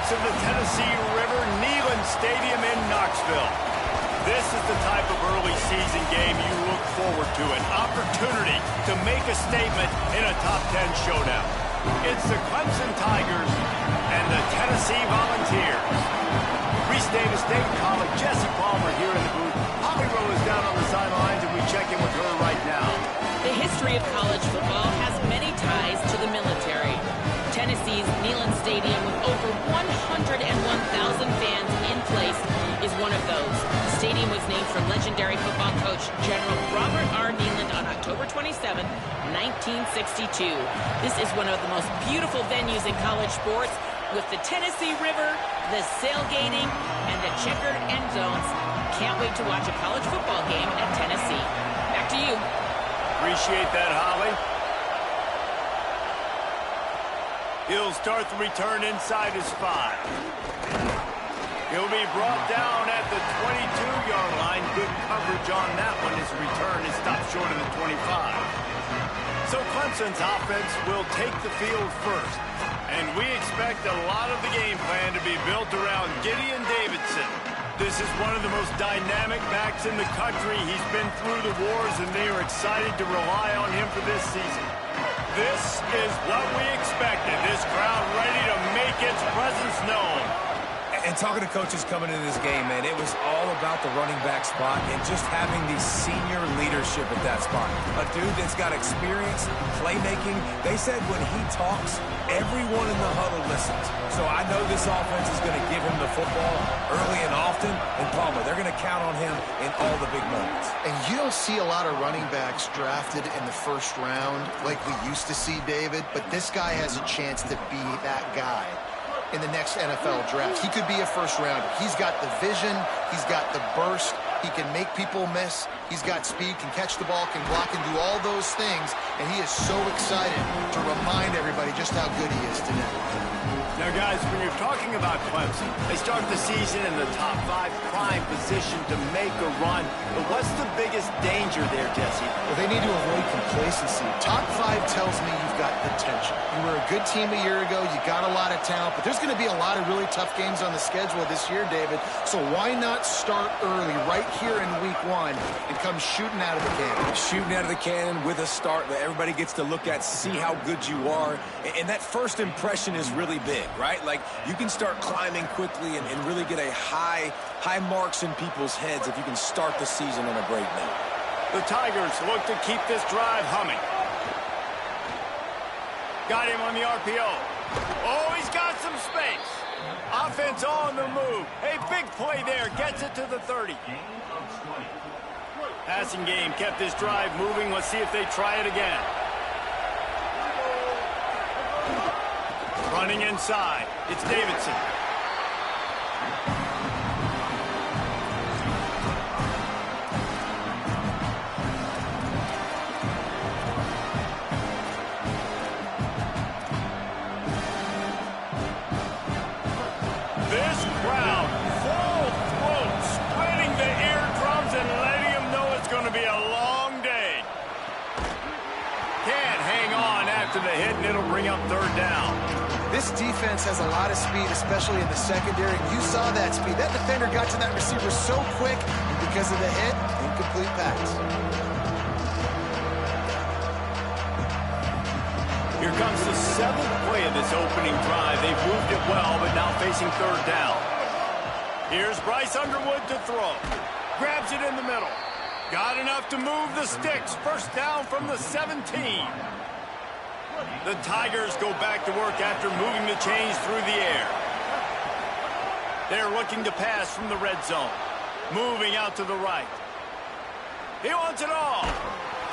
courts of the Tennessee River Neyland Stadium in Knoxville. This is the type of early season game you look forward to, an opportunity to make a statement in a top 10 showdown. It's the Clemson Tigers and the Tennessee Volunteers. Reese Davis, Dayton College, Jesse Palmer here in the booth. Holly Rowe is down on the sidelines, and we check in with her right now. The history of college football has many ties to the military. Tennessee's Neyland Stadium, with over 101,000 fans in place, is one of those. The stadium was named for legendary football coach General Robert R. Neyland on October 27, 1962. This is one of the most beautiful venues in college sports, with the Tennessee River, the sailgating, and the checkered end zones. Can't wait to watch a college football game at Tennessee. Back to you. Appreciate that, Holly. He'll start the return inside his 5. He'll be brought down at the 22-yard line. Good coverage on that one. His return is stopped short of the 25. So Clemson's offense will take the field first. And we expect a lot of the game plan to be built around Gideon Davidson. This is one of the most dynamic backs in the country. He's been through the wars, and they are excited to rely on him for this season. This is what we expected. This crowd ready to make its presence known. And talking to coaches coming into this game, man, it was all about the running back spot and just having the senior leadership at that spot. A dude that's got experience, playmaking. They said when he talks, everyone in the huddle listens. So I know this offense is going to give him the football early and often. And Palmer, they're going to count on him in all the big moments. And you don't see a lot of running backs drafted in the first round like we used to see, David. But this guy has a chance to be that guy in the next NFL draft. He could be a first rounder. He's got the vision. He's got the burst. He can make people miss. He's got speed, can catch the ball, can block, and do all those things. And he is so excited to remind everybody just how good he is today. Now, guys, when you're talking about Clemson, they start the season in the top 5 prime position to make a run. But what's the biggest danger there, Jesse? Well, they need to avoid complacency. Top 5 tells me you've got potential. You were a good team a year ago. You got a lot of talent. But there's going to be a lot of really tough games on the schedule this year, David. So why not start early right here in week 1 and come shooting out of the cannon? Shooting out of the cannon with a start that everybody gets to look at, see how good you are. And that first impression is really big, right? Like, you can start climbing quickly and really get a high marks in people's heads if you can start the season on a great note. The Tigers look to keep this drive humming. Got him on the RPO. Oh, he's got some space. Offense on the move. Hey, big play there. Gets it to the 30. Passing game kept this drive moving. Let's see if they try it again. Running inside. It's Davidson. This crowd, full throat, splitting the eardrums and letting them know it's going to be a long day. Can't hang on after the hit, and it'll bring up 3rd down. This defense has a lot of speed, especially in the secondary. You saw that speed. That defender got to that receiver so quick, and because of the hit, incomplete pass. Here comes the 7th play of this opening drive. They've moved it well, but now facing 3rd down. Here's Bryce Underwood to throw. Grabs it in the middle. Got enough to move the sticks. First down from the 17. The Tigers go back to work after moving the chains through the air. They're looking to pass from the red zone. Moving out to the right. He wants it all.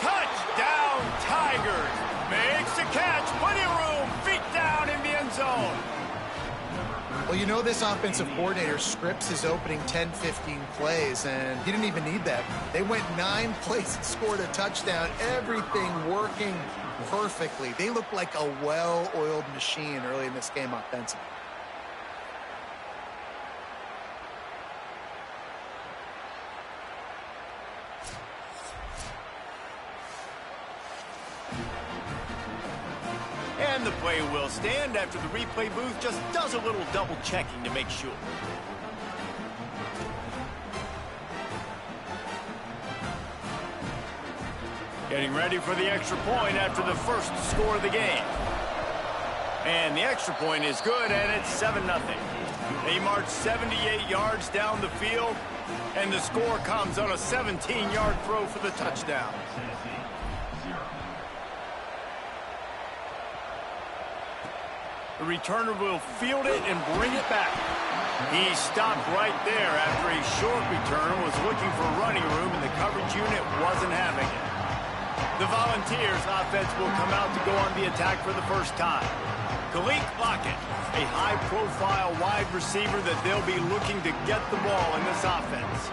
Touchdown, Tigers. Makes the catch. Plenty of room. Feet down in the end zone. Well, you know this offensive coordinator scripts his opening 10-15 plays, and he didn't even need that. They went 9 plays and scored a touchdown. Everything working perfectly. They look like a well-oiled machine early in this game offensively. And And the play will stand after the replay booth just does a little double checking to make sure. Getting ready for the extra point after the first score of the game. And the extra point is good, and it's 7-0. They march 78 yards down the field, and the score comes on a 17-yard throw for the touchdown. The returner will field it and bring it back. He stopped right there after a short return, was looking for running room, and the coverage unit wasn't having it. The Volunteers offense will come out to go on the attack for the first time. Khalil Lockett, a high-profile wide receiver that they'll be looking to get the ball in this offense.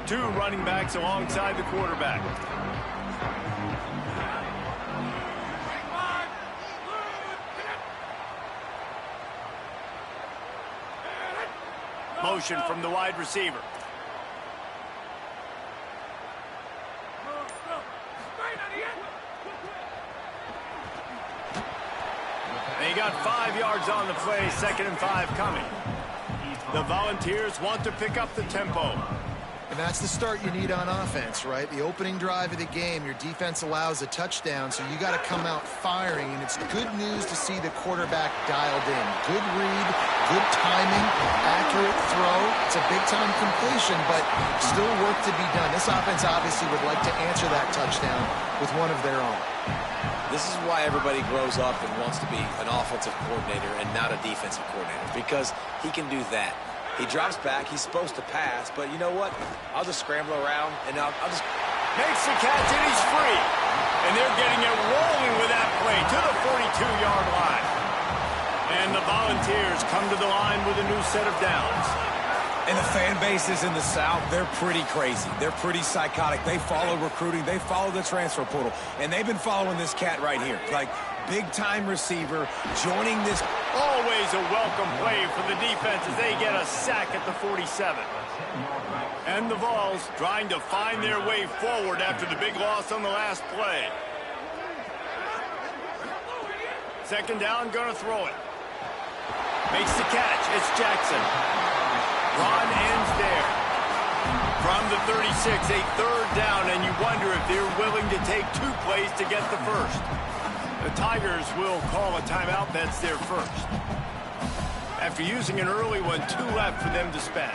Two running backs alongside the quarterback. Motion from the wide receiver. They got 5 yards on the play, 2nd and 5 coming. The Volunteers want to pick up the tempo. And that's the start you need on offense, right? The opening drive of the game, your defense allows a touchdown, so you got to come out firing, and it's good news to see the quarterback dialed in. Good read, good timing, accurate throw. It's a big-time completion, but still work to be done. This offense obviously would like to answer that touchdown with one of their own. This is why everybody grows up and wants to be an offensive coordinator and not a defensive coordinator, because he can do that. He drops back. He's supposed to pass, but you know what? I'll just scramble around, and I'll just... Makes the catch, and he's free. And they're getting it rolling with that play to the 42-yard line. And the Volunteers come to the line with a new set of downs. And the fan bases in the South, they're pretty crazy. They're pretty psychotic. They follow recruiting. They follow the transfer portal. And they've been following this cat right here. Like, big-time receiver joining this. Always a welcome play for the defense as they get a sack at the 47. And the Vols trying to find their way forward after the big loss on the last play. 2nd down, gonna throw it. Makes the catch. It's Jackson. Run ends there. From the 36, a 3rd down, and you wonder if they're willing to take 2 plays to get the first. The Tigers will call a timeout. That's their first. After using an early one, 2 left for them to spend.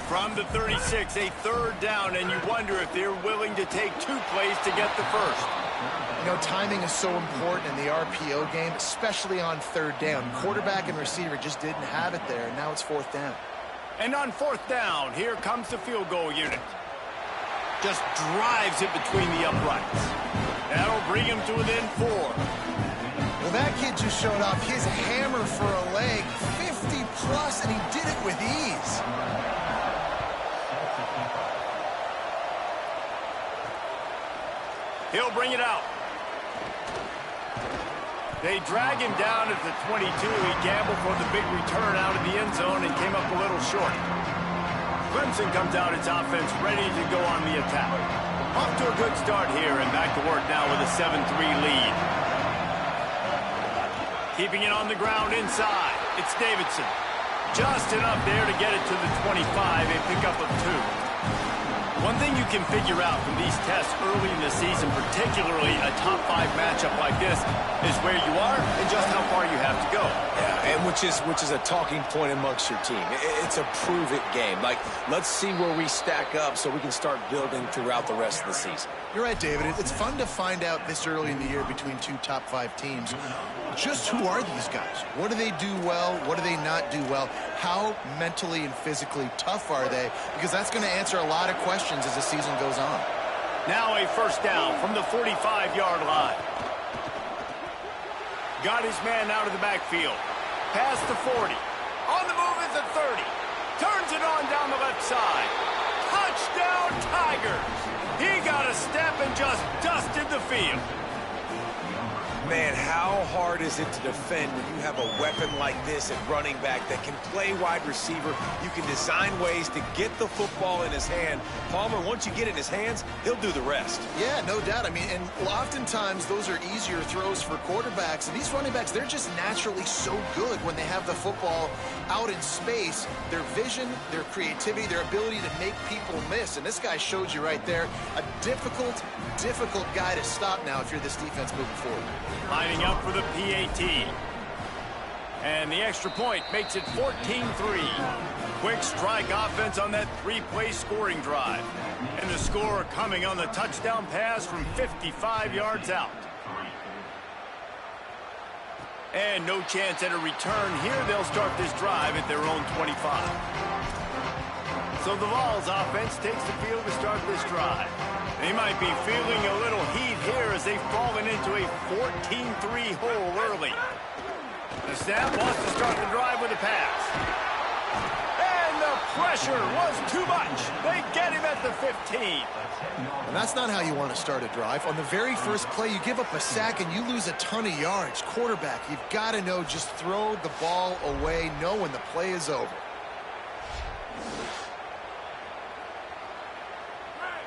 From the 36, a 3rd down, and you wonder if they're willing to take 2 plays to get the first. You know, timing is so important in the RPO game, especially on 3rd down. Quarterback and receiver just didn't have it there, and now it's 4th down. And on 4th down, here comes the field goal unit. Just drives it between the uprights. That'll bring him to within 4. Well, that kid just showed off his hammer for a leg, 50-plus, and he did it with ease. He'll bring it out. They drag him down at the 22. He gambled for the big return out of the end zone and came up a little short. Clemson comes out its offense ready to go on the attack. Off to a good start here and back to work now with a 7-3 lead. Keeping it on the ground inside. It's Davidson. Just enough there to get it to the 25, a pickup of 2. One thing you can figure out from these tests early in the season, particularly a top 5 matchup like this, is where you are and just how far you have to go. Yeah, and which is a talking point amongst your team. It's a prove-it game. Like, let's see where we stack up so we can start building throughout the rest of the season. You're right, David. It's fun to find out this early in the year between 2 top 5 teams. Just who are these guys? What do they do well? What do they not do well? How mentally and physically tough are they? Because that's going to answer a lot of questions as the season goes on. Now a 1st down from the 45-yard line. Got his man out of the backfield. Past the 40. On the move is the 30. Turns it on down the left side. Touchdown, Tigers! He got a step and just dusted the field. Man, how hard is it to defend when you have a weapon like this at running back that can play wide receiver? You can design ways to get the football in his hand. Palmer, once you get it in his hands, he'll do the rest. Yeah, no doubt. I mean, and oftentimes those are easier throws for quarterbacks. And these running backs, they're just naturally so good when they have the football out in space. Their vision, their creativity, their ability to make people miss. And this guy showed you right there, a difficult guy to stop now if you're this defense moving forward. Lining up for the PAT. And the extra point makes it 14-3. Quick strike offense on that three-play scoring drive. And the score coming on the touchdown pass from 55 yards out. And no chance at a return here. They'll start this drive at their own 25. So the Vols offense takes the field to start this drive. They might be feeling a little heat here as they've fallen into a 14-3 hole early. The snap wants to start the drive with a pass. And the pressure was too much. They get him at the 15. And that's not how you want to start a drive. On the very first play, you give up a sack and you lose a ton of yards. Quarterback, you've got to know, just throw the ball away, know when the play is over.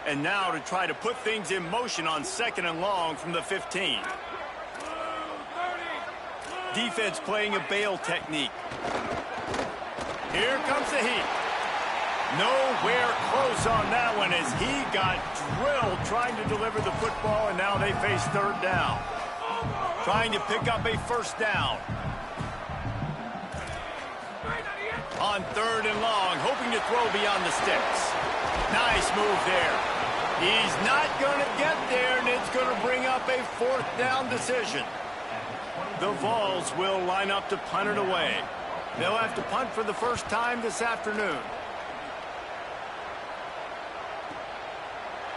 And now to try to put things in motion on 2nd and long from the 15. Defense playing a bail technique. Here comes the heat. Nowhere close on that one as he got drilled trying to deliver the football, and now they face 3rd down. Trying to pick up a 1st down. On 3rd and long, hoping to throw beyond the sticks. Nice move there. He's not going to get there, and it's going to bring up a 4th down decision. The Vols will line up to punt it away. They'll have to punt for the first time this afternoon.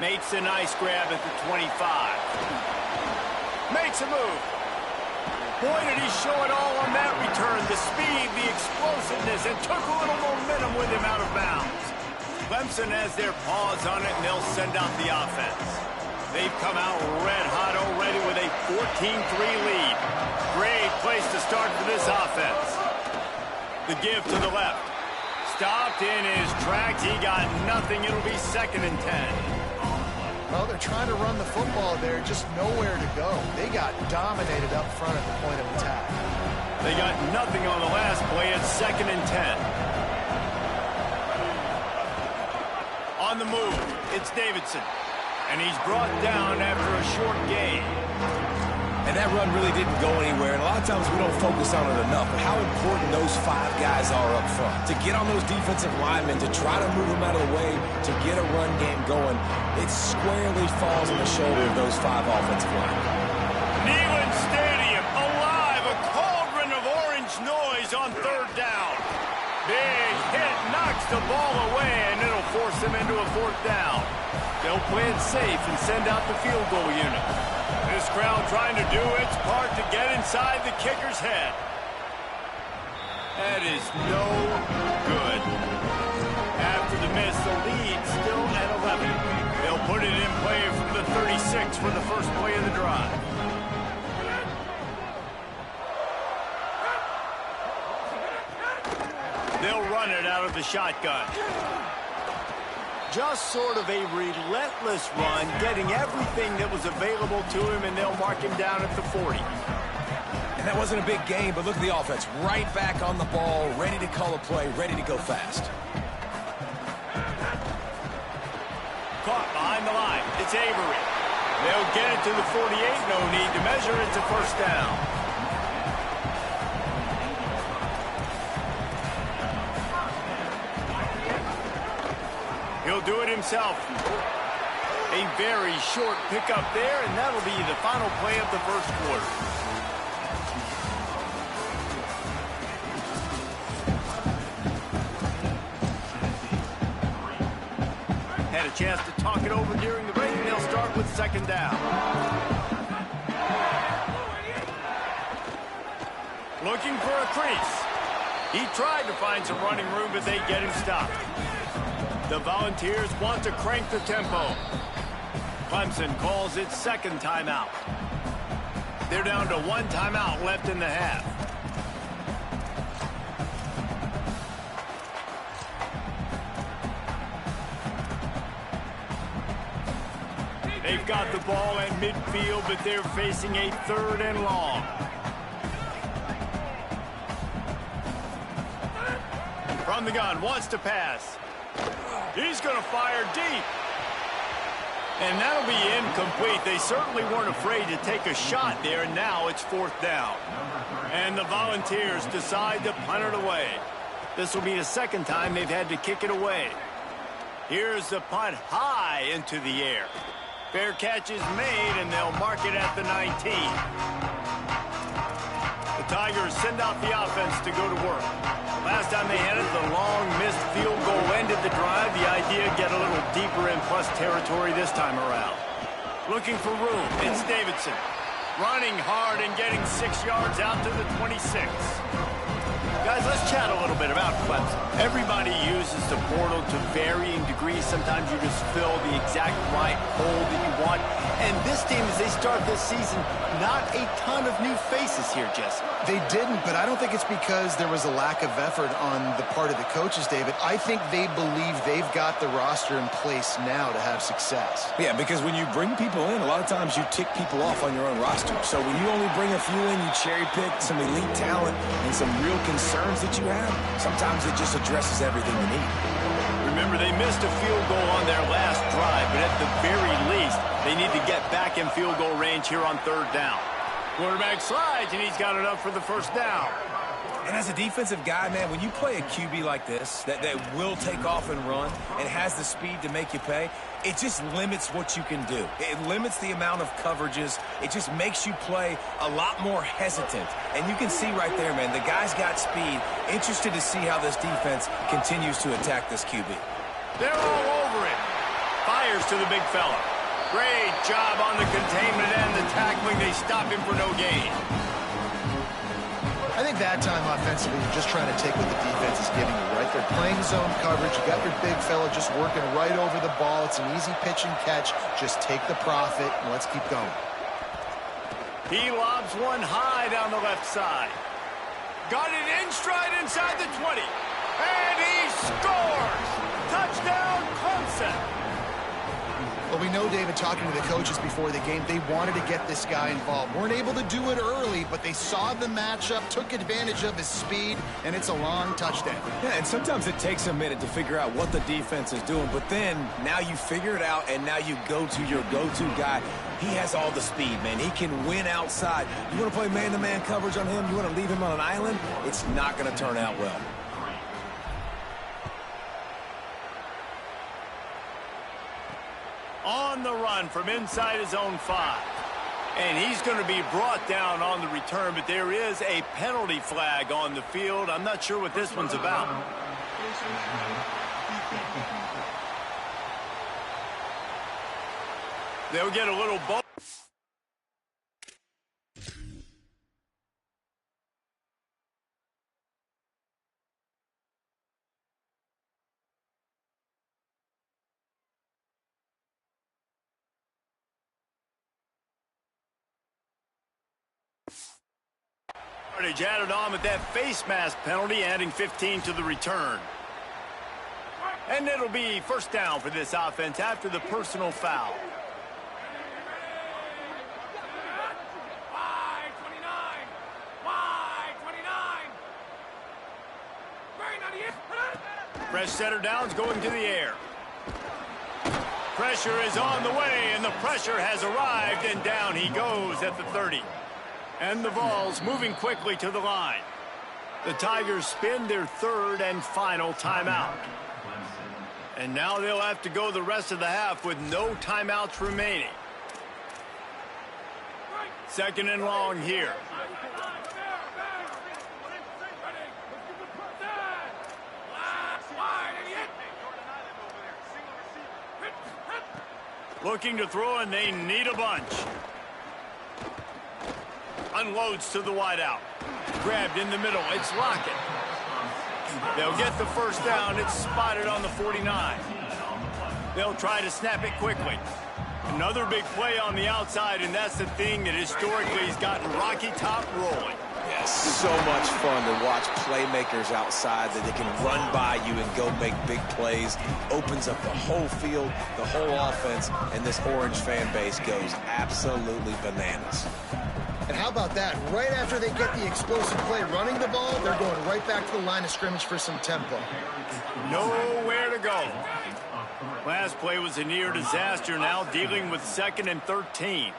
Makes a nice grab at the 25. Makes a move. Boy, did he show it all on that return. The speed, the explosiveness, and took a little momentum with him out of bounds. Clemson has their paws on it, and they'll send out the offense. They've come out red hot already with a 14-3 lead. Great place to start for this offense. The give to the left. Stopped in his tracks. He got nothing. It'll be 2nd and 10. Well, they're trying to run the football there, just nowhere to go. They got dominated up front at the point of attack. They got nothing on the last play at 2nd and 10. On the move, it's Davidson. And he's brought down after a short gain. And that run really didn't go anywhere. And a lot of times we don't focus on it enough. But how important those 5 guys are up front. To get on those defensive linemen, to try to move them out of the way, to get a run game going, it squarely falls on the shoulder of those 5 offensive linemen. Neyland Stadium, alive, a cauldron of orange noise on 3rd down. Big hit, knocks the ball away, and it'll force them into a 4th down. They'll play it safe and send out the field goal unit. This crowd trying to do its part to get inside the kicker's head. That is no good. After the miss, the lead still at 11. They'll put it in play from the 36 for the first play of the drive. They'll run it out of the shotgun. Just sort of a relentless run, getting everything that was available to him, and they'll mark him down at the 40. And that wasn't a big game, but look at the offense. Right back on the ball, ready to call a play, ready to go fast. Caught behind the line. It's Avery. They'll get it to the 48. No need to measure. It's a 1st down. He'll do it himself. A very short pickup there, and that'll be the final play of the 1st quarter. Had a chance to talk it over during the break, and they'll start with 2nd down. Looking for a crease. He tried to find some running room, but they get him stopped. The Volunteers want to crank the tempo. Clemson calls its 2nd timeout. They're down to one timeout left in the half. They've got the ball at midfield, but they're facing a 3rd and long. From the gun, wants to pass. He's going to fire deep. And that'll be incomplete. They certainly weren't afraid to take a shot there, and now it's 4th down. And the Volunteers decide to punt it away. This will be the 2nd time they've had to kick it away. Here's the punt high into the air. Fair catch is made, and they'll mark it at the 19. The Tigers send out the offense to go to work. Last time they had it, the long missed field goal ended the drive. The idea, get a little deeper in plus territory this time around. Looking for room, it's Davidson. Running hard and getting 6 yards out to the 26. Guys, let's chat a little bit about Clemson. Everybody uses the portal to varying degrees. Sometimes you just fill the exact right hole that you want. And this team, as they start this season, not a ton of new faces here, Jesse. They didn't, but I don't think it's because there was a lack of effort on the part of the coaches, David. I think they believe they've got the roster in place now to have success. Yeah, because when you bring people in, a lot of times you tick people off on your own roster. So when you only bring a few in, you cherry pick some elite talent and some real concerns that you have, sometimes it just addresses everything you need. Remember, they missed a field goal on their last drive, but at the very least, they need to get back in field goal range here on 3rd down. Quarterback slides, and he's got enough for the 1st down. And as a defensive guy, man, when you play a QB like this, that will take off and run and has the speed to make you pay, it just limits what you can do. It limits the amount of coverages. It just makes you play a lot more hesitant. And you can see right there, man, the guy's got speed. Interested to see how this defense continues to attack this QB. They're all over it. Fires to the big fella. Great job on the containment and the tackling. They stop him for no gain. I think that time offensively, you're just trying to take what the defense is giving you, right? They're playing zone coverage. You got your big fella just working right over the ball. It's an easy pitch and catch. Just take the profit, and let's keep going. He lobs one high down the left side. Got it in stride inside the 20. And he scores! Touchdown, Clemson! Well, we know, David, talking to the coaches before the game, they wanted to get this guy involved. Weren't able to do it early, but they saw the matchup, took advantage of his speed, and it's a long touchdown. Yeah, and sometimes it takes a minute to figure out what the defense is doing, but then now you figure it out, and now you go to your go-to guy. He has all the speed, man. He can win outside. You want to play man-to-man coverage on him? You want to leave him on an island? It's not going to turn out well. On the run from inside his own 5. And he's going to be brought down on the return, but there is a penalty flag on the field. I'm not sure what this one's about. They'll get a little ball. Added on with that face mask penalty, adding 15 to the return. And it'll be 1st down for this offense after the personal foul. Fresh setter downs going to the air. Pressure is on the way, and the pressure has arrived, and down he goes at the 30. And the Vols moving quickly to the line. The Tigers spin their 3rd and final timeout. And now they'll have to go the rest of the half with no timeouts remaining. 2nd and long here. Looking to throw, and they need a bunch. Unloads to the wideout. Grabbed in the middle. It's Lockett. They'll get the 1st down. It's spotted on the 49. They'll try to snap it quickly. Another big play on the outside, and that's the thing that historically has gotten Rocky Top rolling. Yes, so much fun to watch playmakers outside that they can run by you and go make big plays. Opens up the whole field, the whole offense, and this Orange fan base goes absolutely bananas. And how about that? Right after they get the explosive play running the ball, they're going right back to the line of scrimmage for some tempo. Nowhere to go. Last play was a near disaster, now dealing with 2nd and 13.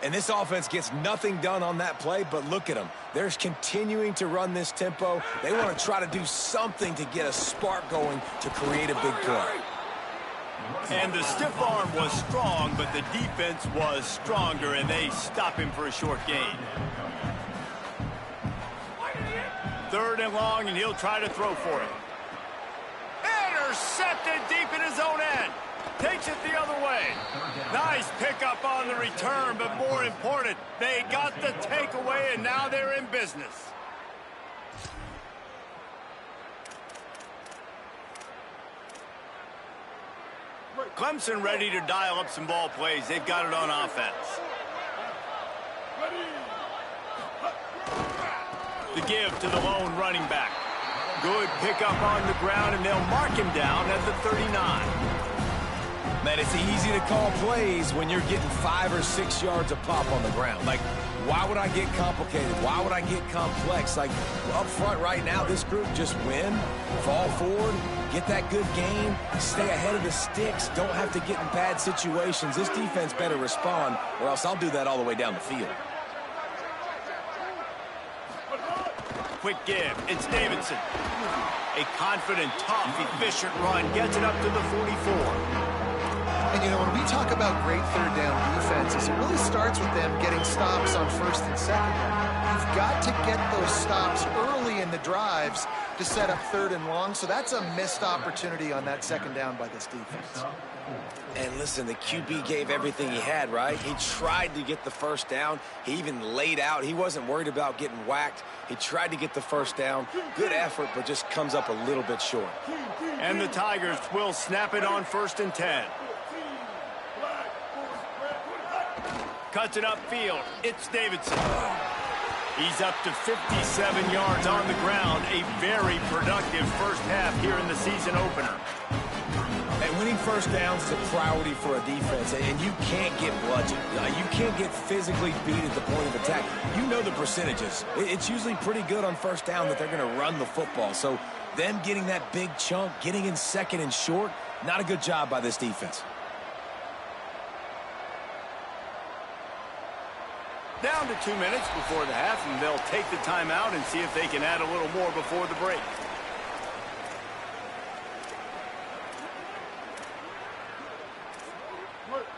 And this offense gets nothing done on that play, but look at them. They're continuing to run this tempo. They want to try to do something to get a spark going to create a big play. And the stiff arm was strong, but the defense was stronger, and they stop him for a short gain. 3rd and long, and he'll try to throw for it. Intercepted deep in his own end. Takes it the other way. Nice pickup on the return, but more important, they got the takeaway, and now they're in business. Clemson ready to dial up some ball plays. They've got it on offense. The give to the lone running back. Good pickup on the ground, and they'll mark him down at the 39. Man, it's easy to call plays when you're getting 5 or 6 yards a pop on the ground. Like, why would I get complicated? Why would I get complex? Like, up front right now, this group just win, fall forward, get that good game, stay ahead of the sticks, don't have to get in bad situations. This defense better respond, or else I'll do that all the way down the field. Quick give. It's Davidson. A confident, tough, efficient run gets it up to the 44. And, you know, when we talk about great third down defenses, it really starts with them getting stops on 1st and 2nd. You've got to get those stops early in the drives to set up 3rd and long, so that's a missed opportunity on that 2nd down by this defense. And listen, the QB gave everything he had, right? He tried to get the 1st down. He even laid out. He wasn't worried about getting whacked. He tried to get the 1st down. Good effort, but just comes up a little bit short. And the Tigers will snap it on 1st and 10. Cuts it upfield. It's Davidson. He's up to 57 yards on the ground. A very productive first half here in the season opener. And winning 1st downs is a priority for a defense, and you can't get bludgeoned. You can't get physically beat at the point of attack. You know the percentages. It's usually pretty good on 1st down that they're going to run the football. So them getting that big chunk, getting in 2nd and short, not a good job by this defense. Down to 2 minutes before the half, and they'll take the timeout and see if they can add a little more before the break.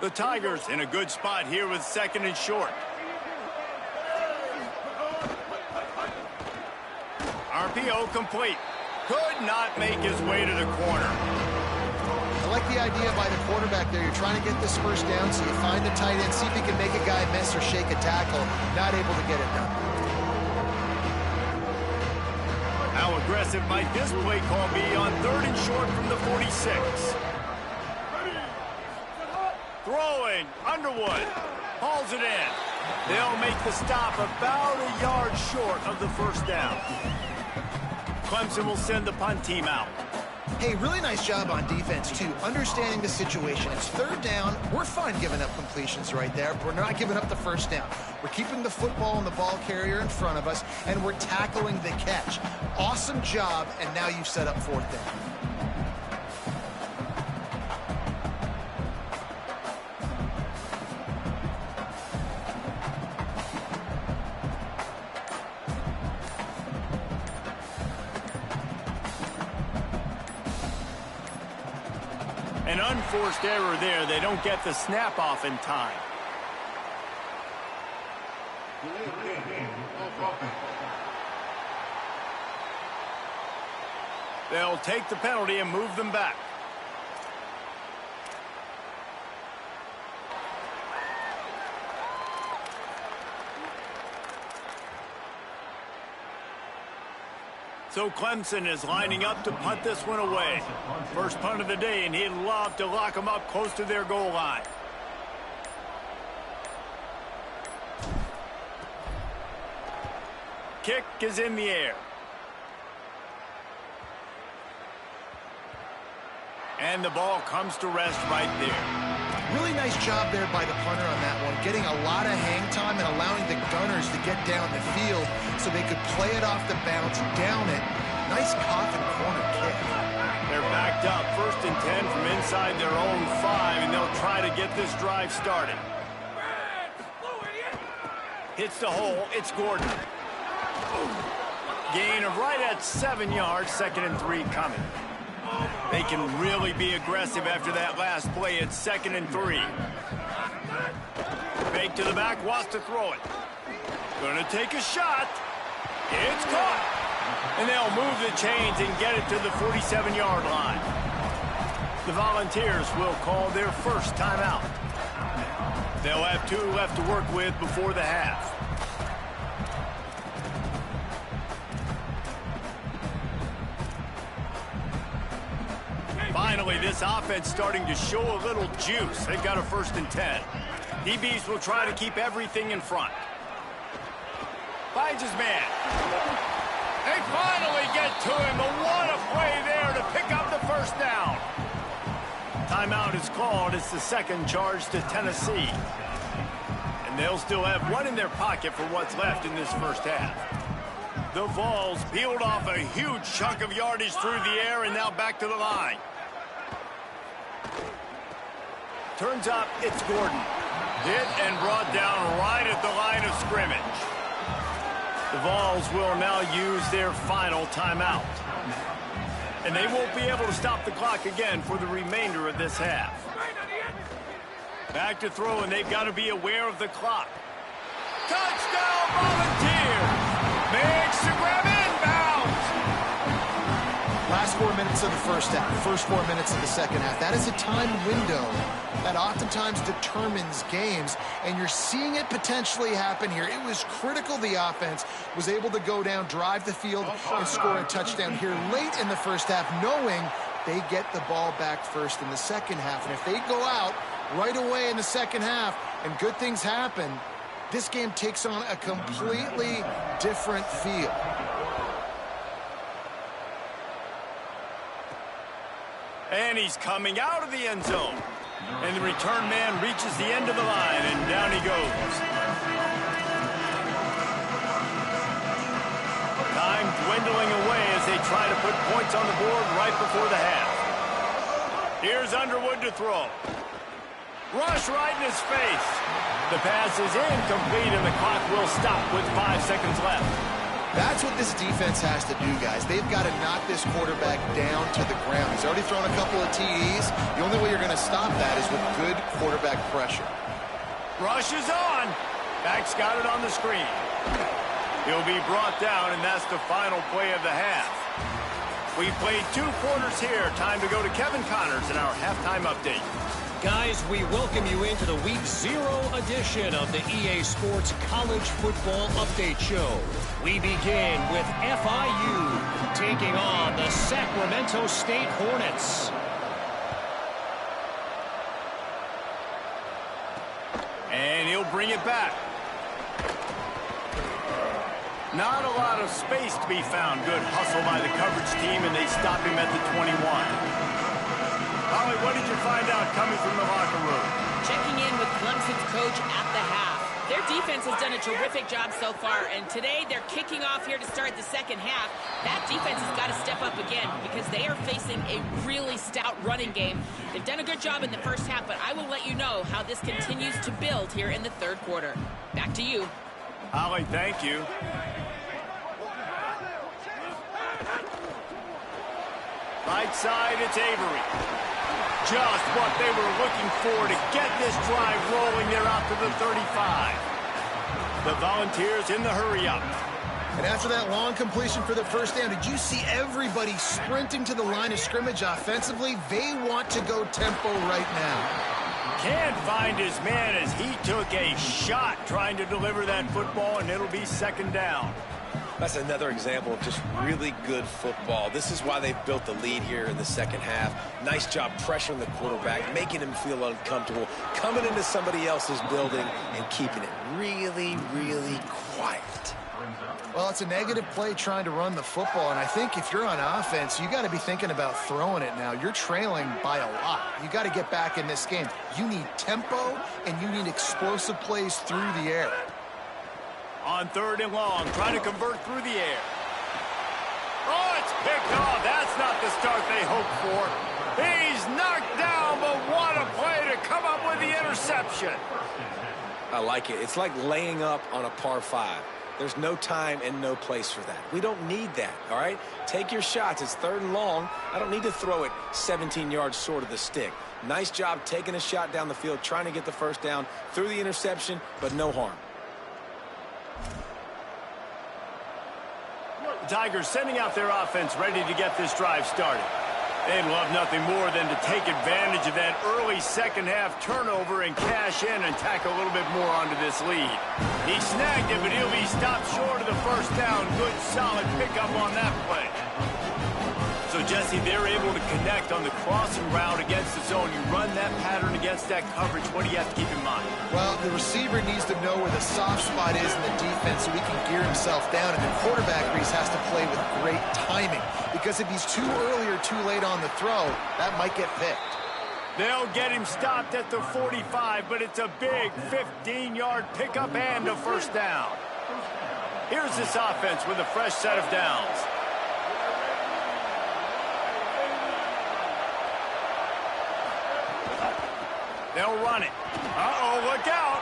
The Tigers in a good spot here with 2nd and short. RPO complete. Could not make his way to the corner. I like the idea by the quarterback there. You're trying to get this 1st down, so you find the tight end, see if he can make a guy miss or shake a tackle. Not able to get it done. How aggressive might this play call be on 3rd and short from the 46? Throwing, Underwood, hauls it in. They'll make the stop about a yard short of the 1st down. Clemson will send the punt team out. Hey, really nice job on defense, too, understanding the situation. It's 3rd down. We're fine giving up completions right there. We're not giving up the 1st down. We're keeping the football and the ball carrier in front of us, and we're tackling the catch. Awesome job, and now you've set up 4th down. An unforced error there. They don't get the snap off in time. They'll take the penalty and move them back. So Clemson is lining up to punt this one away. First punt of the day, and he'd love to lock them up close to their goal line. Kick is in the air. And the ball comes to rest right there. Really nice job there by the punter on that one, getting a lot of hang time and allowing the gunners to get down the field so they could play it off the bounce, down it. Nice coffin corner kick. They're backed up, 1st and 10 from inside their own 5, and they'll try to get this drive started. Hits the hole, it's Gordon. Gain of right at 7 yards, 2nd and 3 coming. They can really be aggressive after that last play. It's 2nd and 3. Fake to the back, wants to throw it. Gonna take a shot. It's caught. And they'll move the chains and get it to the 47-yard line. The Volunteers will call their first timeout. They'll have 2 left to work with before the half. Finally, this offense starting to show a little juice. They've got a 1st and 10. DBs will try to keep everything in front. Finds his man. They finally get to him. But what a play there to pick up the 1st down. Timeout is called. It's the 2nd charge to Tennessee. And they'll still have 1 in their pocket for what's left in this 1st half. The Vols peeled off a huge chunk of yardage through the air and now back to the line. Turns up, it's Gordon. Hit and brought down right at the line of scrimmage. The Vols will now use their final timeout. And they won't be able to stop the clock again for the remainder of this half. Back to throw, and they've got to be aware of the clock. Touchdown, Volunteers! Makes the grab inbounds! Last 4 minutes of the 1st half, first 4 minutes of the 2nd half. That is a time window that oftentimes determines games, and you're seeing it potentially happen here. It was critical the offense was able to go down, drive the field, and score a touchdown here late in the 1st half, knowing they get the ball back first in the 2nd half. And if they go out right away in the 2nd half and good things happen, this game takes on a completely different feel. And he's coming out of the end zone. And the return man reaches the end of the line, and down he goes. Time dwindling away as they try to put points on the board right before the half. Here's Underwood to throw. Rush right in his face. The pass is incomplete, and the clock will stop with 5 seconds left. That's what this defense has to do, guys. They've got to knock this quarterback down to the ground. He's already thrown a couple of TDs. The only way you're going to stop that is with good quarterback pressure. Rush is on. Back's got it on the screen. He'll be brought down, and that's the final play of the half. We've played 2 quarters here. Time to go to Kevin Connors in our halftime update. Guys, we welcome you into the Week 0 edition of the EA Sports College Football Update Show. We begin with FIU taking on the Sacramento State Hornets. And he'll bring it back. Not a lot of space to be found. Good hustle by the coverage team, and they stop him at the 21. Holly, what did you find out coming from the locker room? Checking in with Clemson's coach at the half. Their defense has done a terrific job so far, and today they're kicking off here to start the 2nd half. That defense has got to step up again because they are facing a really stout running game. They've done a good job in the 1st half, but I will let you know how this continues to build here in the 3rd quarter. Back to you. Holly, thank you. Right side, it's Avery. Just what they were looking for to get this drive rolling. They're out to the 35. The Volunteers in the hurry-up. And after that long completion for the 1st down, did you see everybody sprinting to the line of scrimmage offensively? They want to go tempo right now. Can't find his man as he took a shot trying to deliver that football, and it'll be 2nd down. That's another example of just really good football. This is why they've built the lead here in the second half. Nice job pressuring the quarterback, making him feel uncomfortable, coming into somebody else's building and keeping it really, really quiet. Well, it's a negative play trying to run the football, and I think if you're on offense, you got to be thinking about throwing it now. You're trailing by a lot. You got to get back in this game. You need tempo, and you need explosive plays through the air. On 3rd and long, trying to convert through the air. Oh, it's picked off. That's not the start they hoped for. He's knocked down, but what a play to come up with the interception. I like it. It's like laying up on a par 5. There's no time and no place for that. We don't need that, all right? Take your shots. It's 3rd and long. I don't need to throw it 17 yards short of the stick. Nice job taking a shot down the field, trying to get the first down through the interception, but no harm. The Tigers sending out their offense ready to get this drive started. They'd love nothing more than to take advantage of that early second-half turnover and cash in and tack a little bit more onto this lead. He snagged it, but he'll be stopped short of the first down. Good, solid pickup on that play. So, Jesse, they're able to connect on the crossing route against the zone. You run that pattern against that coverage. What do you have to keep in mind? Well, the receiver needs to know where the soft spot is in the defense so he can gear himself down, and the quarterback, Reese, has to play with great timing. Because if he's too early or too late on the throw, that might get picked. They'll get him stopped at the 45, but it's a big 15-yard pickup and a first down. Here's this offense with a fresh set of downs. They'll run it. Uh-oh, look out.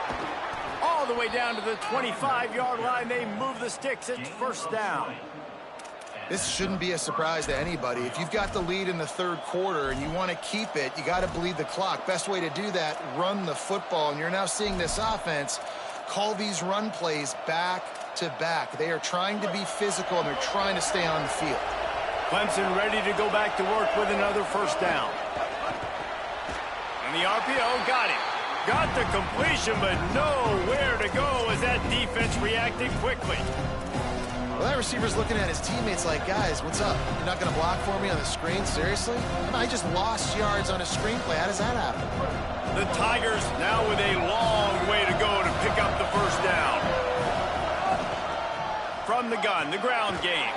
All the way down to the 25-yard line. They move the sticks. It's first down. This shouldn't be a surprise to anybody. If you've got the lead in the 3rd quarter and you want to keep it, you got to bleed the clock. Best way to do that, run the football. And you're now seeing this offense call these run plays back to back. They are trying to be physical, and they're trying to stay on the field. Clemson ready to go back to work with another first down. And the RPO got him. Got the completion, but nowhere to go as that defense reacted quickly. Well, that receiver's looking at his teammates like, guys, what's up? You're not going to block for me on the screen? Seriously? I just lost yards on a screenplay. How does that happen? The Tigers now with a long way to go to pick up the first down. From the gun, the ground game.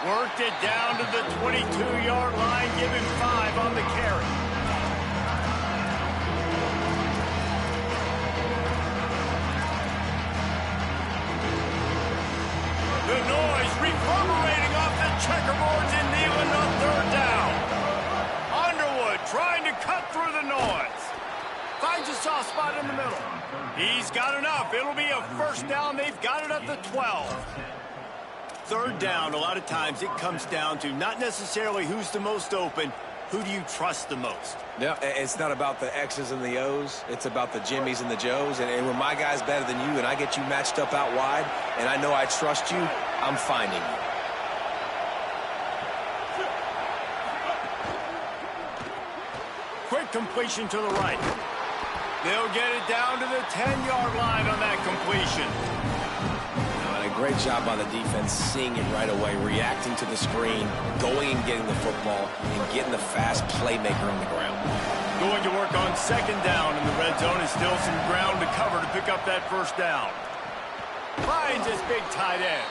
Worked it down to the 22-yard line, giving 5 on the carry. The noise reverberating off the checkerboards in Neyland on 3rd down. Underwood trying to cut through the noise. Finds a soft spot in the middle. He's got enough. It'll be a first down. They've got it at the 12. 3rd down, a lot of times it comes down to not necessarily who's the most open, who do you trust the most? Yeah, it's not about the X's and the O's. It's about the Jimmies and the Joes. And when my guy's better than you and I get you matched up out wide and I know I trust you, I'm finding you. Quick completion to the right. They'll get it down to the 10-yard line on that completion. A great job by the defense, seeing it right away, reacting to the screen, going and getting the football, and getting the fast playmaker on the ground. Going to work on 2nd down in the red zone, and still some ground to cover to pick up that first down. Finds his big tight end.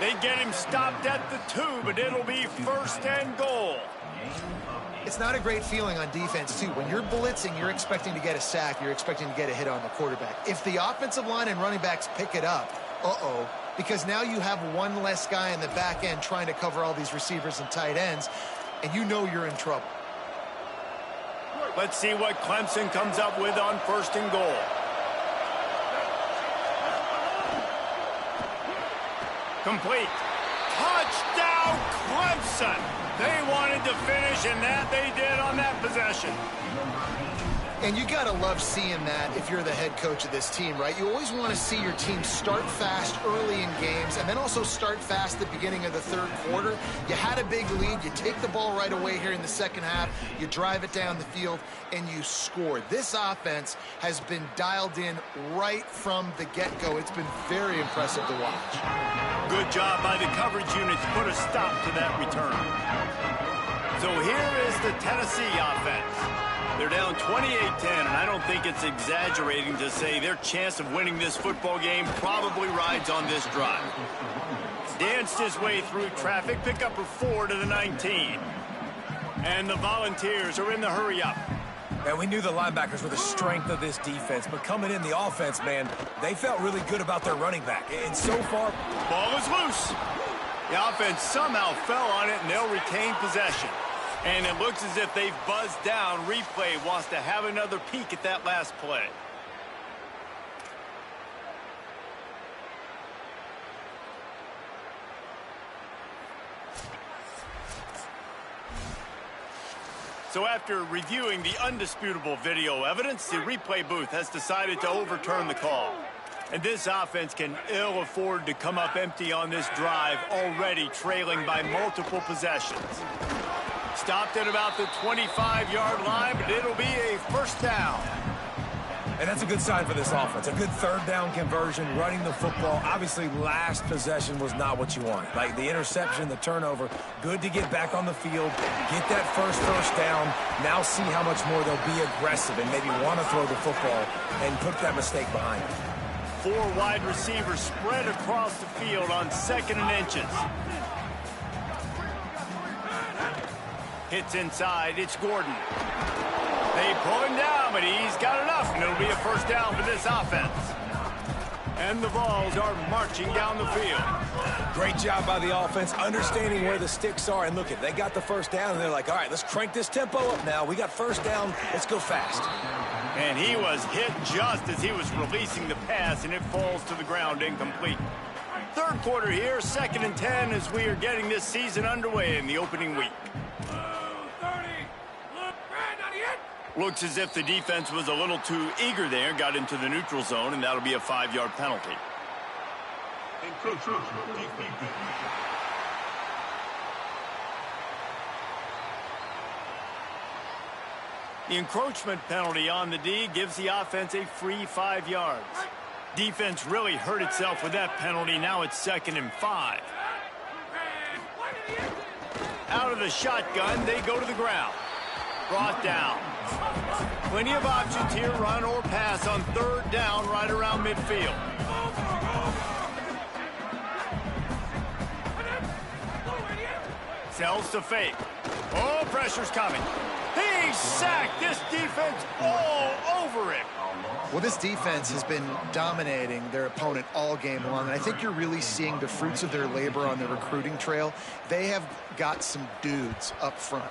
They get him stopped at the 2, but it'll be 1st and goal. It's not a great feeling on defense, too. When you're blitzing, you're expecting to get a sack. You're expecting to get a hit on the quarterback. If the offensive line and running backs pick it up, because now you have one less guy in the back end trying to cover all these receivers and tight ends, and you know you're in trouble. Let's see what Clemson comes up with on 1st and goal. Complete. Touchdown, Clemson! They wanted to finish, and that they did on that possession. And you got to love seeing that if you're the head coach of this team, right? You always want to see your team start fast early in games and then also start fast at the beginning of the third quarter. You had a big lead. You take the ball right away here in the second half. You drive it down the field, and you score. This offense has been dialed in right from the get-go. It's been very impressive to watch. Good job by the coverage units to put a stop to that return. So here is the Tennessee offense. They're down 28-10, and I don't think it's exaggerating to say their chance of winning this football game probably rides on this drive. Danced his way through traffic, pick up a 4 to the 19. And the Volunteers are in the hurry-up. And we knew the linebackers were the strength of this defense, but coming in the offense, man, they felt really good about their running back. And so far, ball is loose. The offense somehow fell on it, and they'll retain possession. And it looks as if they've buzzed down. Replay wants to have another peek at that last play. So after reviewing the undisputable video evidence, the replay booth has decided to overturn the call. And this offense can ill afford to come up empty on this drive, already trailing by multiple possessions. Stopped at about the 25-yard line, but it'll be a first down. And that's a good sign for this offense. A good third down conversion, running the football. Obviously, last possession was not what you wanted. Like the interception, the turnover, good to get back on the field, get that first down. Now see how much more they'll be aggressive and maybe want to throw the football and put that mistake behind them. 4 wide receivers spread across the field on 2nd and inches. Hits inside, it's Gordon. They pull him down, but he's got enough, and it'll be a first down for this offense. And the Vols are marching down the field. Great job by the offense, understanding where the sticks are. And look, they got the first down, and they're like, all right, let's crank this tempo up now. We got first down. Let's go fast. And he was hit just as he was releasing the pass, and it falls to the ground incomplete. Third quarter here, 2nd and 10 as we are getting this season underway in the opening week. Looks as if the defense was a little too eager there, got into the neutral zone, and that'll be a 5-yard penalty. The encroachment penalty on the D gives the offense a free 5 yards. Defense really hurt itself with that penalty. Now it's 2nd and 5. Out of the shotgun, they go to the ground. Brought down. Plenty of options here, run or pass on 3rd down right around midfield. Sells to fake. Oh, pressure's coming. He's sacked. This defense all over it. Well, this defense has been dominating their opponent all game long, and I think you're really seeing the fruits of their labor on the recruiting trail. They have got some dudes up front,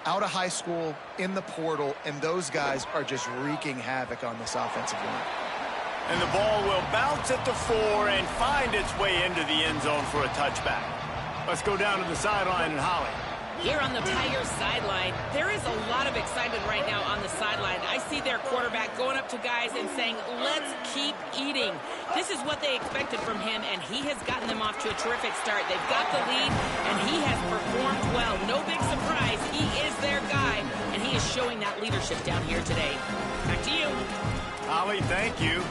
out of high school, in the portal, and those guys are just wreaking havoc on this offensive line. And the ball will bounce at the 4 and find its way into the end zone for a touchback. Let's go down to the sideline and Holly. Here on the Tigers sideline, there is a lot of excitement right now on the sideline. I see their quarterback going up to guys and saying, let's keep eating. This is what they expected from him, and he has gotten them off to a terrific start. They've got the lead, and he has performed well. No big surprise. He is their guy, and he is showing that leadership down here today. Back to you. Holly, thank you.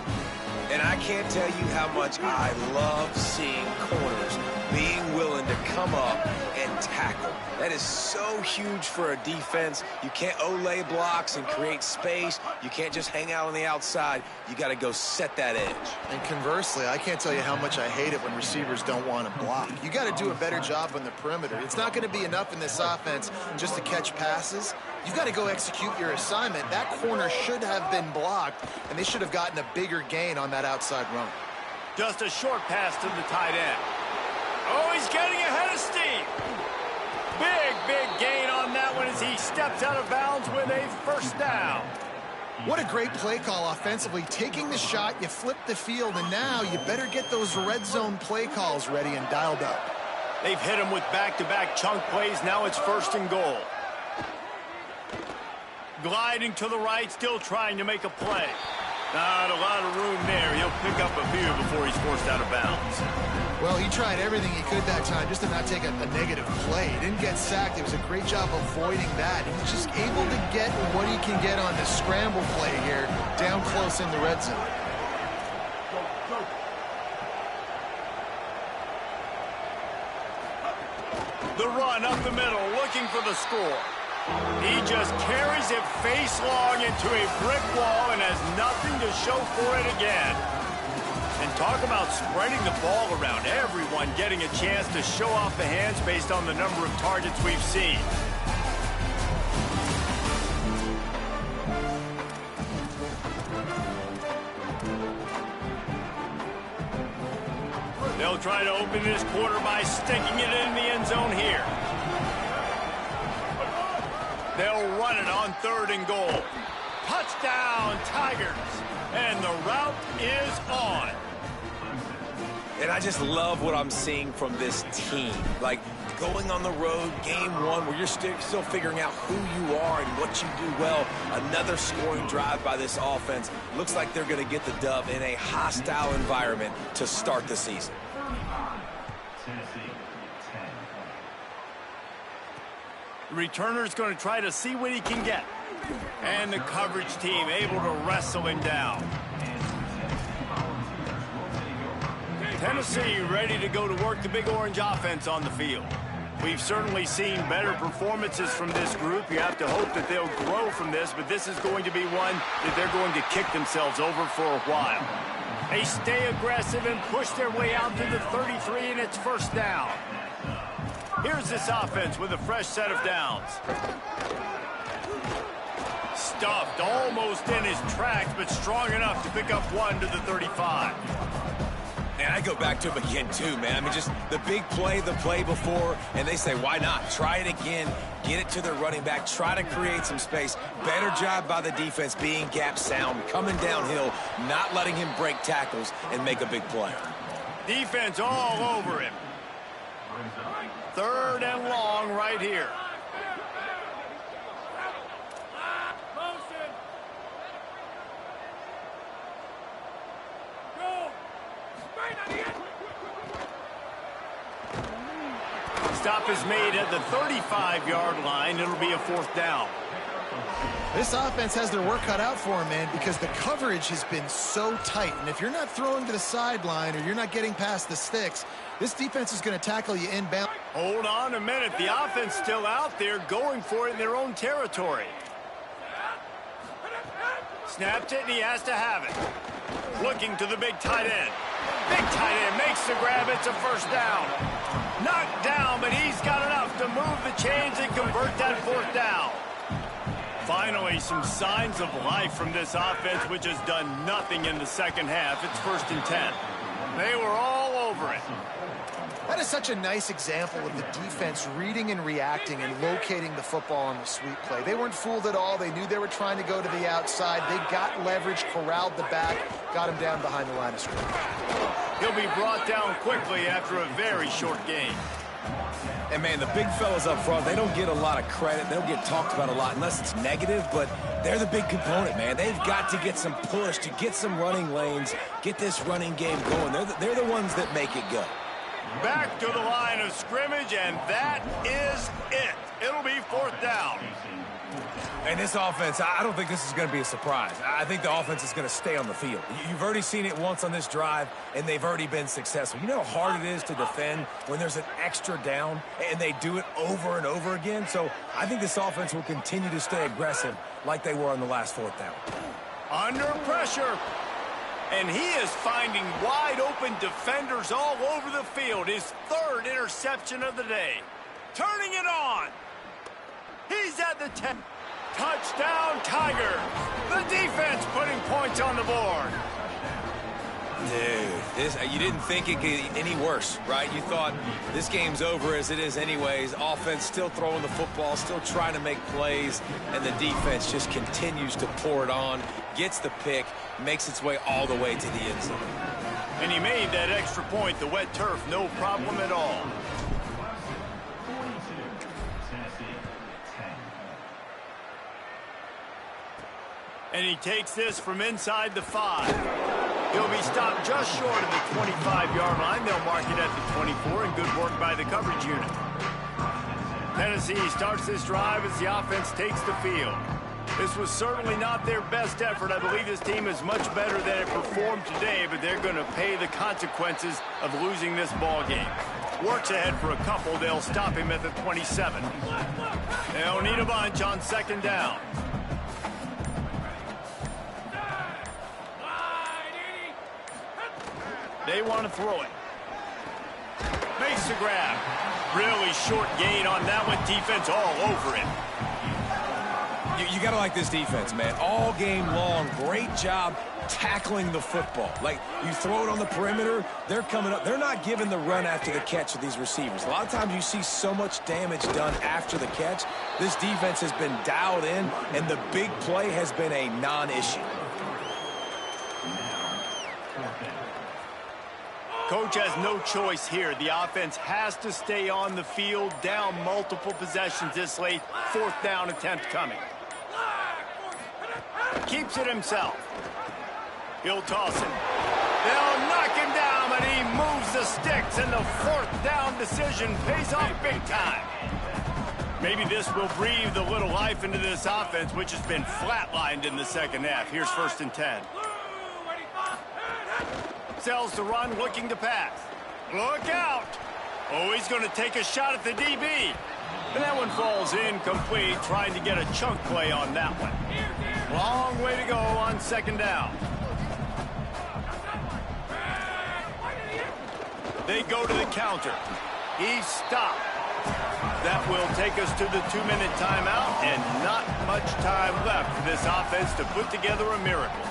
And I can't tell you how much I love seeing corners being willing to come up and tackle. That is so huge for a defense. You can't Olay blocks and create space. You can't just hang out on the outside. You got to go set that edge. And conversely, I can't tell you how much I hate it when receivers don't want to block. You got to do a better job on the perimeter. It's not going to be enough in this offense just to catch passes. You've got to go execute your assignment. That corner should have been blocked, and they should have gotten a bigger gain on that outside run. Just a short pass to the tight end. Oh, he's getting ahead of steam. Big gain on that one as he steps out of bounds with a first down. What a great play call offensively. Taking the shot, you flip the field, and now you better get those red zone play calls ready and dialed up. They've hit him with back-to-back chunk plays. Now it's 1st and goal. Gliding to the right, still trying to make a play. Not a lot of room there. He'll pick up a few before he's forced out of bounds. Well, he tried everything he could that time just to not take a negative play. He didn't get sacked. It was a great job avoiding that. He's just able to get what he can get on the scramble play here down close in the red zone. The run up the middle, looking for the score. He just carries it face long into a brick wall and has nothing to show for it again. And talk about spreading the ball around. Everyone getting a chance to show off the hands based on the number of targets we've seen. They'll try to open this quarter by sticking it in the end zone here. They'll run it on 3rd and goal. Touchdown, Tigers. And the route is on. And I just love what I'm seeing from this team. Like, going on the road, game one, where you're still figuring out who you are and what you do well. Another scoring drive by this offense. Looks like they're going to get the dub in a hostile environment to start the season. The returner's going to try to see what he can get. And the coverage team able to wrestle him down. Tennessee ready to go to work the Big Orange offense on the field. We've certainly seen better performances from this group. You have to hope that they'll grow from this, but this is going to be one that they're going to kick themselves over for a while. They stay aggressive and push their way out to the 33, and it's first down. Here's this offense with a fresh set of downs. Stuffed almost in his tracks, but strong enough to pick up one to the 35. And I go back to him again, too, man. I mean, just the big play, the play before, and they say, why not? Try it again. Get it to their running back. Try to create some space. Better job by the defense being gap sound, coming downhill, not letting him break tackles and make a big play. Defense all over him. 3rd and long right here. Stop is made at the 35-yard line. It'll be a 4th down. This offense has their work cut out for them, man, because the coverage has been so tight. And if you're not throwing to the sideline or you're not getting past the sticks, this defense is going to tackle you inbound. Hold on a minute. The offense still out there going for it in their own territory. Snapped it, and he has to have it. Looking to the big tight end. Big tight end makes the grab. It's a first down. Knocked down, but he's got enough to move the chains and convert that 4th down. Finally, some signs of life from this offense, which has done nothing in the second half. It's 1st and 10. They were all over it. That is such a nice example of the defense reading and reacting and locating the football on the sweep play. They weren't fooled at all. They knew they were trying to go to the outside. They got leverage, corralled the back, got him down behind the line of scrimmage. He'll be brought down quickly after a very short game. And, man, the big fellas up front, they don't get a lot of credit. They don't get talked about a lot unless it's negative, but they're the big component, man. They've got to get some push, to get some running lanes, get this running game going. They're the ones that make it go. Back to the line of scrimmage, and that is it. It'll be 4th down. And this offense, I don't think this is going to be a surprise. I think the offense is going to stay on the field. You've already seen it once on this drive, and they've already been successful. You know how hard it is to defend when there's an extra down, and they do it over and over again? So I think this offense will continue to stay aggressive like they were on the last 4th down. Under pressure. And he is finding wide-open defenders all over the field. His 3rd interception of the day. Turning it on. He's at the 10. Touchdown, Tigers. The defense putting points on the board. Dude, you didn't think it could get any worse, right? You thought this game's over as it is anyways. Offense still throwing the football, still trying to make plays, and the defense just continues to pour it on, gets the pick, makes its way all the way to the end zone. And he made that extra point, the wet turf, no problem at all. And he takes this from inside the 5. He'll be stopped just short of the 25-yard line. They'll mark it at the 24, and good work by the coverage unit. Tennessee starts this drive as the offense takes the field. This was certainly not their best effort. I believe this team is much better than it performed today, but they're going to pay the consequences of losing this ball game. Works ahead for a couple. They'll stop him at the 27. They'll need a bunch on second down. They want to throw it. Makes the grab. Really short gain on that one. Defense all over it. You got to like this defense, man. All game long, great job tackling the football. Like, you throw it on the perimeter, they're coming up. They're not giving the run after the catch of these receivers. A lot of times you see so much damage done after the catch. This defense has been dialed in, and the big play has been a non-issue. Coach has no choice here. The offense has to stay on the field, down multiple possessions this late. 4th down attempt coming. Keeps it himself. He'll toss it. They'll knock him down, but he moves the sticks, and the 4th down decision pays off big time. Maybe this will breathe a little life into this offense, which has been flatlined in the second half. Here's 1st and 10. Sells the run, looking to pass. Look out! Oh, he's going to take a shot at the DB. And that one falls incomplete, trying to get a chunk play on that one. Long way to go on second down. They go to the counter. He's stopped. That will take us to the 2-minute timeout, and not much time left for this offense to put together a miracle.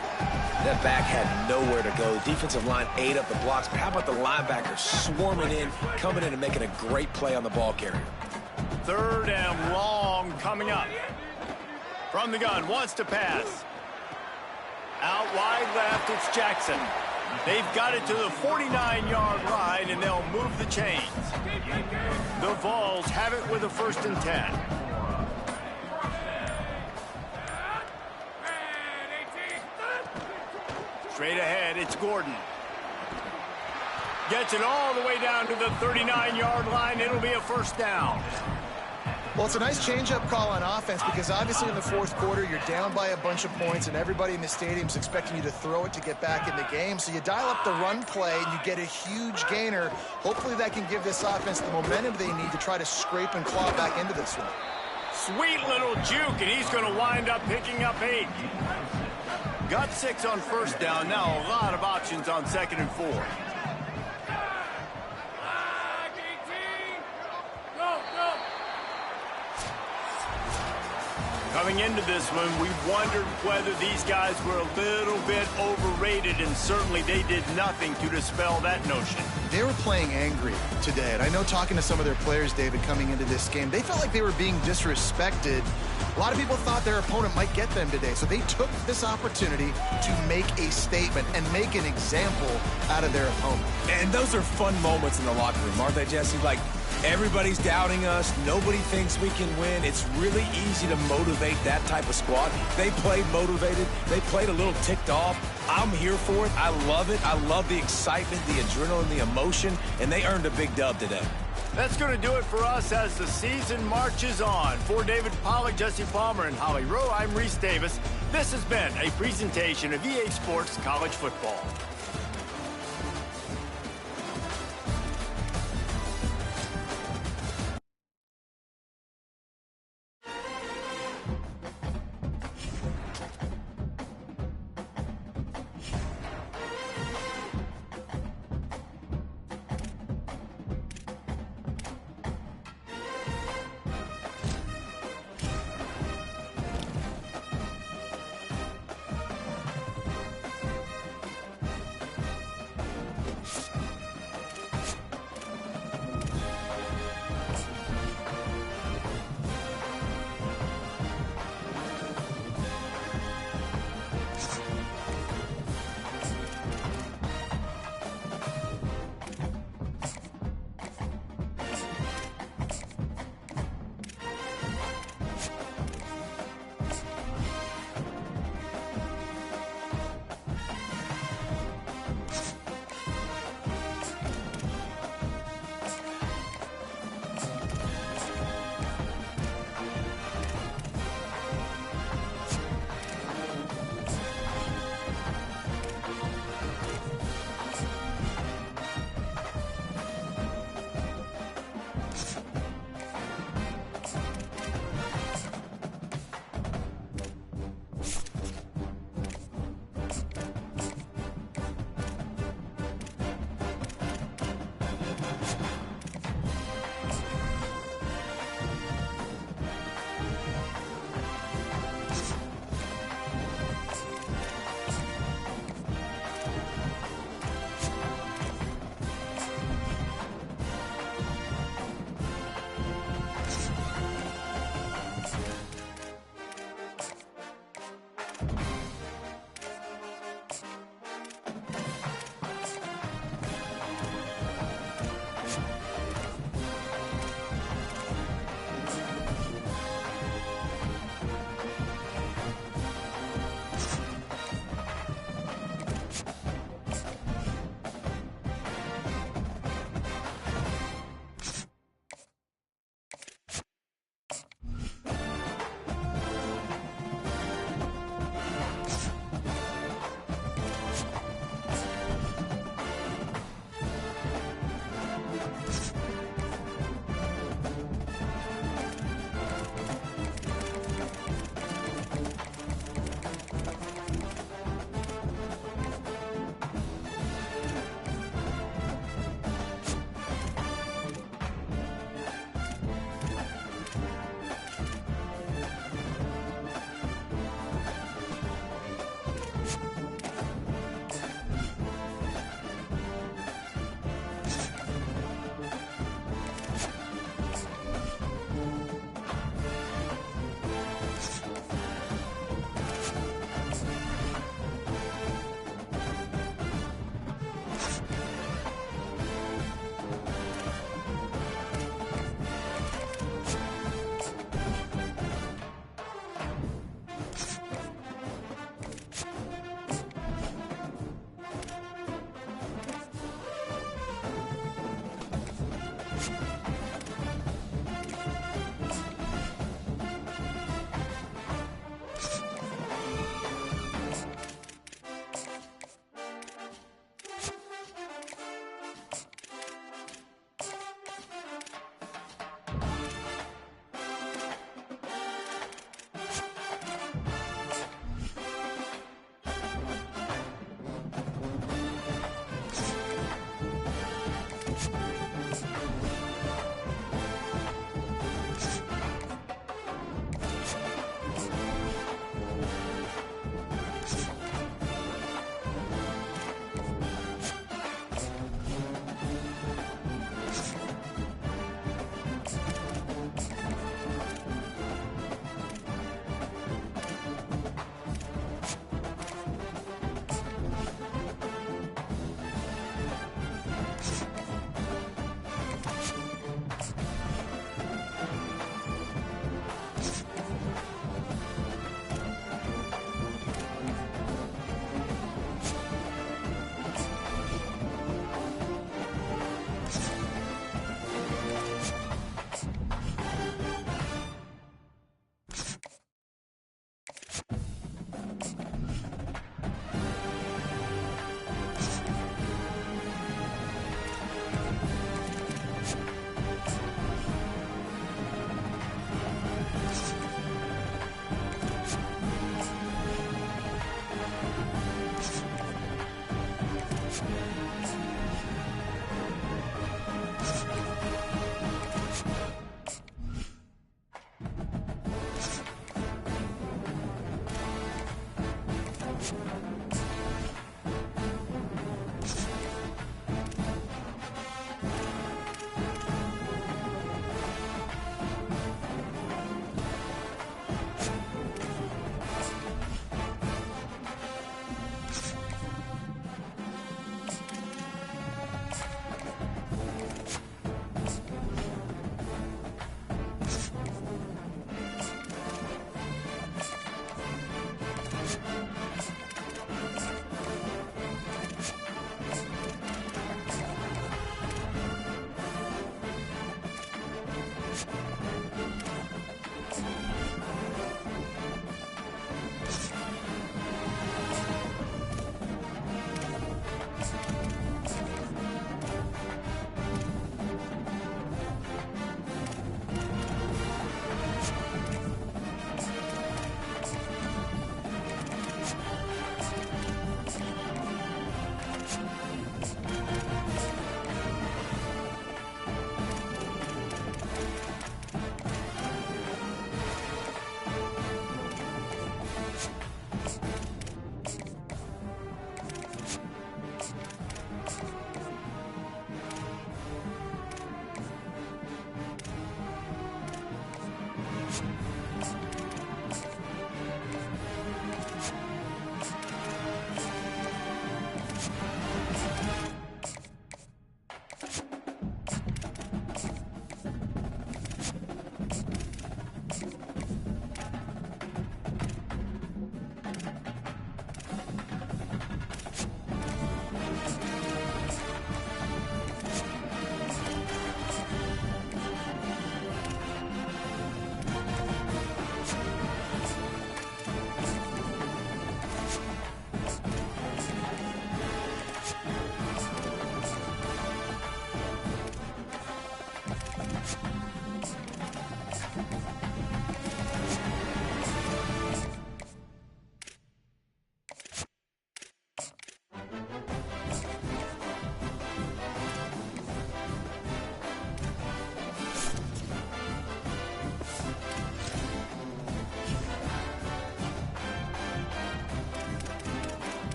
That back had nowhere to go. The defensive line ate up the blocks, but how about the linebackers swarming in, coming in and making a great play on the ball carrier? 3rd and long coming up. From the gun, wants to pass. Out wide left, it's Jackson. They've got it to the 49-yard line, and they'll move the chains. The Vols have it with a 1st and 10. Straight ahead, it's Gordon. Gets it all the way down to the 39-yard line. It'll be a 1st down. Well, it's a nice change-up call on offense because obviously in the 4th quarter, you're down by a bunch of points and everybody in the stadium is expecting you to throw it to get back in the game. So you dial up the run play and you get a huge gainer. Hopefully that can give this offense the momentum they need to try to scrape and claw back into this one. Sweet little juke, and he's going to wind up picking up 8. Got 6 on 1st down. Now a lot of options on 2nd and 4. Coming into this one, we wondered whether these guys were a little bit overrated, and certainly they did nothing to dispel that notion. They were playing angry today, and I know talking to some of their players, David, coming into this game, they felt like they were being disrespected. A lot of people thought their opponent might get them today, so they took this opportunity to make a statement and make an example out of their opponent. And those are fun moments in the locker room, aren't they, Jesse? Like, everybody's doubting us. Nobody thinks we can win. It's really easy to motivate that type of squad. They played motivated. They played a little ticked off. I'm here for it. I love it. I love the excitement, the adrenaline, the emotion, and they earned a big dub today. That's going to do it for us as the season marches on. For David Pollack, Jesse Palmer, and Holly Rowe, I'm Reese Davis. This has been a presentation of EA Sports College Football.